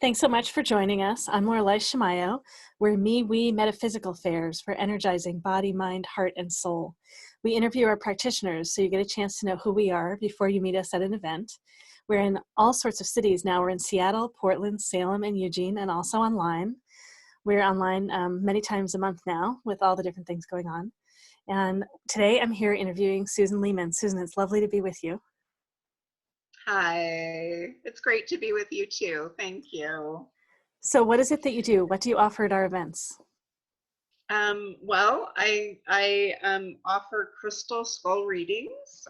Thanks so much for joining us. I'm Lorelei Shamayo. We're We Metaphysical Fairs for energizing body, mind, heart, and soul. We interview our practitioners so you get a chance to know who we are before you meet us at an event. We're in all sorts of cities now. We're in Seattle, Portland, Salem, and Eugene, and also online. We're online many times a month now with all the different things going on. And today I'm here interviewing Susan Lehman. Susan, it's lovely to be with you. Hi, it's great to be with you too. Thank you. So what is it that you do? What do you offer at our events? Well, I offer crystal skull readings,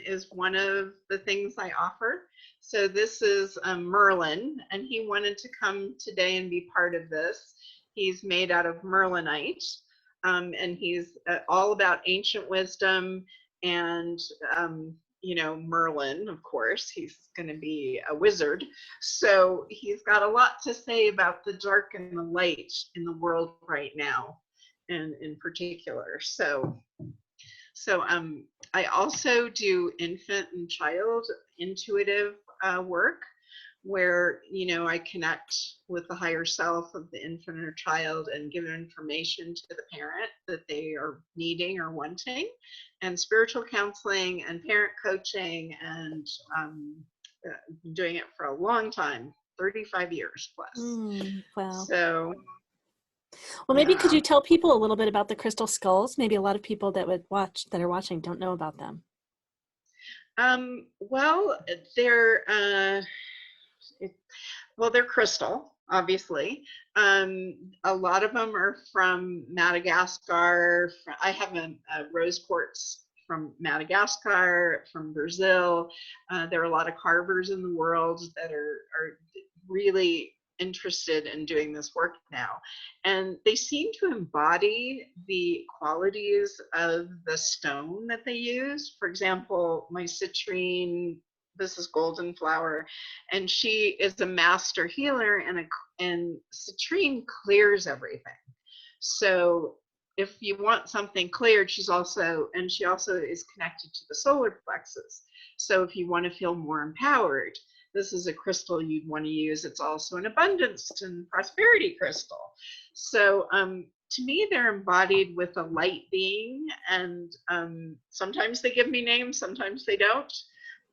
is one of the things I offer. So this is Merlin, and he wanted to come today and be part of this. He's made out of merlinite, and he's all about ancient wisdom and Merlin, of course, he's going to be a wizard. So he's got a lot to say about the dark and the light in the world right now, and in particular. So I also do infant and child intuitive work, where I connect with the higher self of the infant or child and give information to the parent that they are needing or wanting, and spiritual counseling and parent coaching, and been doing it for a long time, 35 years plus. Wow. So well, maybe could you tell people a little bit about the crystal skulls? Maybe a lot of people that are watching don't know about them. Well, they're crystal, obviously. A lot of them are from Madagascar. I have a rose quartz from Madagascar, from Brazil. There are a lot of carvers in the world that are really interested in doing this work now. And they seem to embody the qualities of the stone that they use. For example, my citrine, this is golden flower, and she is a master healer, and citrine clears everything. So if you want something cleared, she also is connected to the solar plexus. So if you want to feel more empowered, this is a crystal you'd want to use. It's also an abundance and prosperity crystal. So to me, they're embodied with a light being, and sometimes they give me names, sometimes they don't,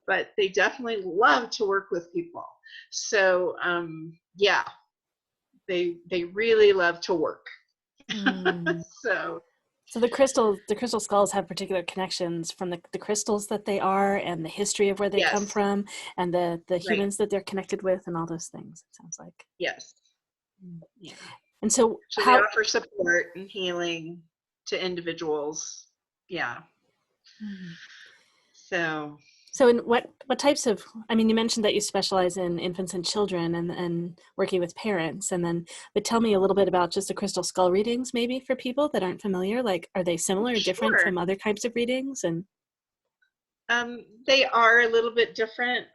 but they definitely love to work with people. So yeah, they really love to work. So the crystal skulls have particular connections from the crystals that they are, and the history of where they come from, and the humans that they're connected with, and all those things, it sounds like. Yes. Yeah. And so they offer support and healing to individuals. Yeah. So in what types of, you mentioned that you specialize in infants and children and working with parents, but tell me a little bit about just the crystal skull readings, maybe for people that aren't familiar. Like, are they similar or different from other types of readings? And they are a little bit different.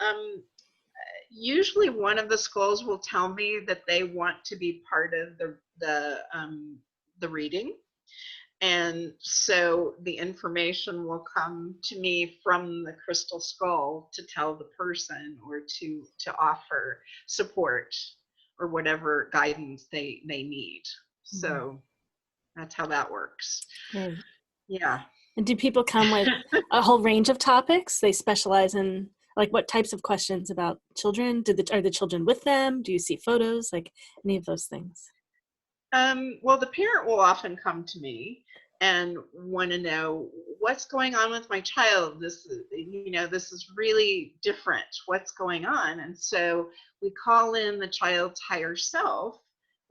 Usually one of the skulls will tell me that they want to be part of the reading. And so the information will come to me from the crystal skull to tell the person, or to offer support or whatever guidance they need. So that's how that works. Great. Yeah. And do people come with a whole range of topics? They specialize in, like, what types of questions about children? Are the children with them? Do you see photos? Like, any of those things? Well, the parent will often come to me and want to know what's going on with my child. This is really different. What's going on? And so we call in the child's higher self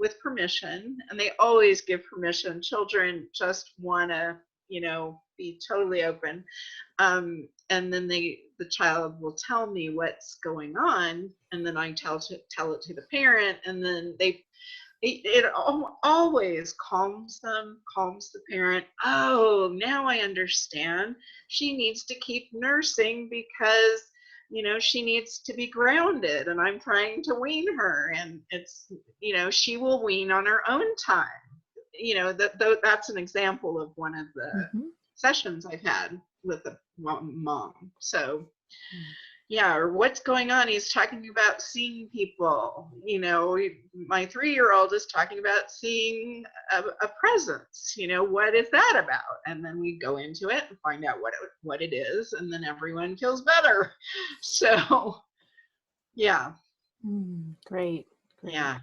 with permission, and they always give permission. Children just want to, be totally open. And then the child will tell me what's going on, and then I tell it to the parent, and then it always calms the parent. Oh, now I understand. She needs to keep nursing because, she needs to be grounded, and I'm trying to wean her, and it's, she will wean on her own time. That's an example of one of the sessions I've had with a mom. So yeah, or what's going on? He's talking about seeing people. You know, my 3-year-old is talking about seeing a presence. You know, what is that about? And then we go into it and find out what it is, and then everyone feels better. So, yeah, Great, great. yeah.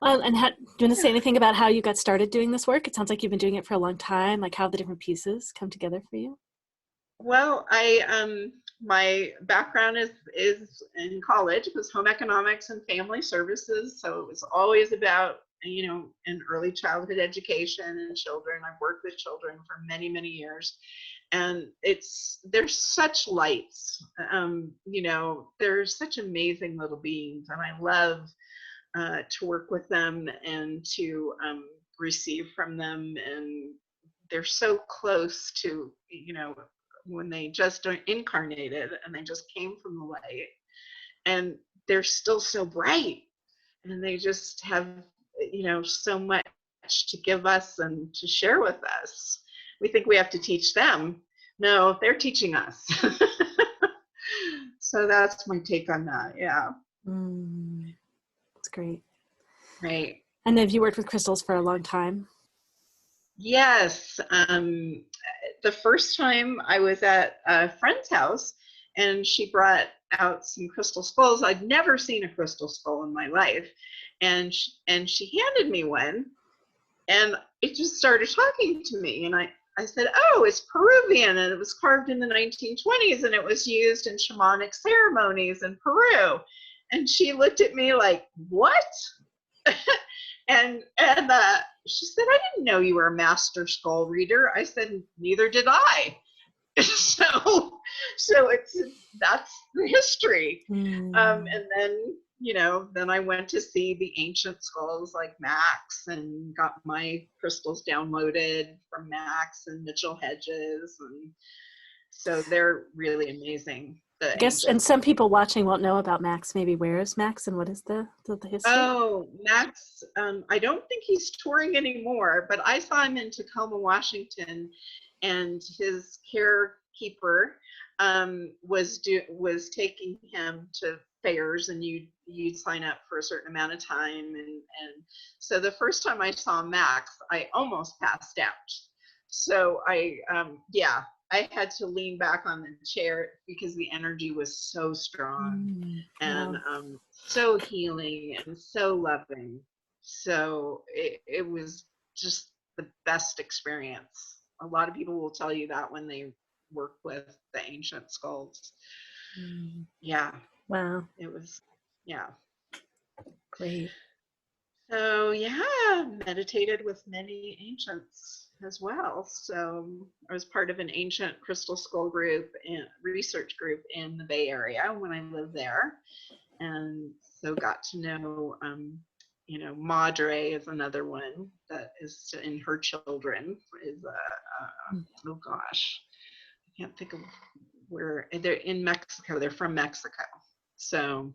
Well, and do you want to say anything about how you got started doing this work? It sounds like you've been doing it for a long time, like how the different pieces come together for you. Well, my background is in college. It was home economics and family services, so it was always about, you know, an early childhood education and children. I've worked with children for many, many years, and there's such lights. You know, they're such amazing little beings, and I love to work with them and to receive from them, and they're so close to, you know, when they just are incarnated and they just came from the light, and they're still so bright, and they just have, you know, so much to give us and to share with us. We think we have to teach them. No, they're teaching us. So that's my take on that. Yeah. That's great. Right. And have you worked with crystals for a long time? Yes. The first time I was at a friend's house, and she brought out some crystal skulls. I'd never seen a crystal skull in my life. And she handed me one, and it just started talking to me. And I said, oh, it's Peruvian, and it was carved in the 1920s, and it was used in shamanic ceremonies in Peru. And she looked at me like, what? and she said, I didn't know you were a master skull reader. I said, neither did I. So that's the history. And then, you know, then I went to see the ancient skulls like Max, and got my crystals downloaded from Max and Mitchell Hedges, and so they're really amazing. I guess, and some people watching won't know about Max. Maybe where is Max, and what is the history? Oh, Max, I don't think he's touring anymore, but I saw him in Tacoma, Washington, and his carekeeper was taking him to fairs, and you'd sign up for a certain amount of time, and so the first time I saw Max, I almost passed out. So yeah, I had to lean back on the chair because the energy was so strong, and so healing and so loving. So it was just the best experience. A lot of people will tell you that when they work with the ancient skulls. Yeah. Wow. It was, yeah. Great. So yeah, meditated with many ancients as well. So I was part of an ancient crystal skull group and research group in the Bay Area when I lived there, and so got to know, you know, Madre is another one that is in her children is oh gosh, I can't think of where they're in Mexico. They're from Mexico, so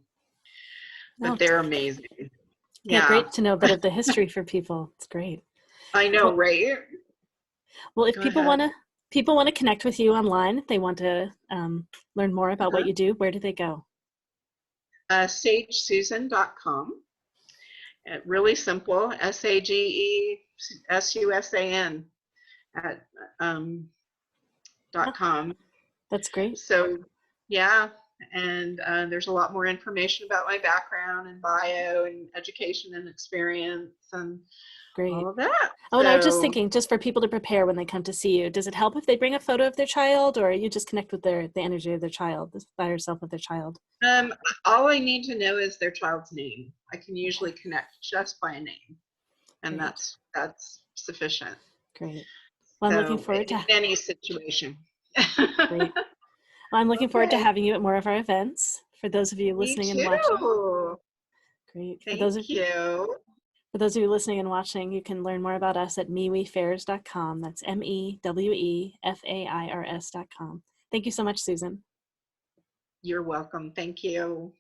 but they're amazing. Yeah, great to know a bit of the history for people. It's great. I know, right? Well, if people want to connect with you online, if they want to learn more about what you do, where do they go? SageSusan.com. Really simple. SageSusan at .com. That's great. So yeah, and there's a lot more information about my background and bio and education and experience and all of that. Oh, and I was just thinking, just for people to prepare when they come to see you, does it help if they bring a photo of their child, or you just connect with the energy of their child, by yourself with their child? All I need to know is their child's name. I can usually connect just by a name, and that's sufficient. Great. Well, I'm looking forward to any situation. Great. Well, I'm looking forward to having you at more of our events. For those of you listening and watching. Great. Thank you. For those of you listening and watching, you can learn more about us at MeWeFairs.com. That's MEWEFAIRS.com. Thank you so much, Susan. You're welcome. Thank you.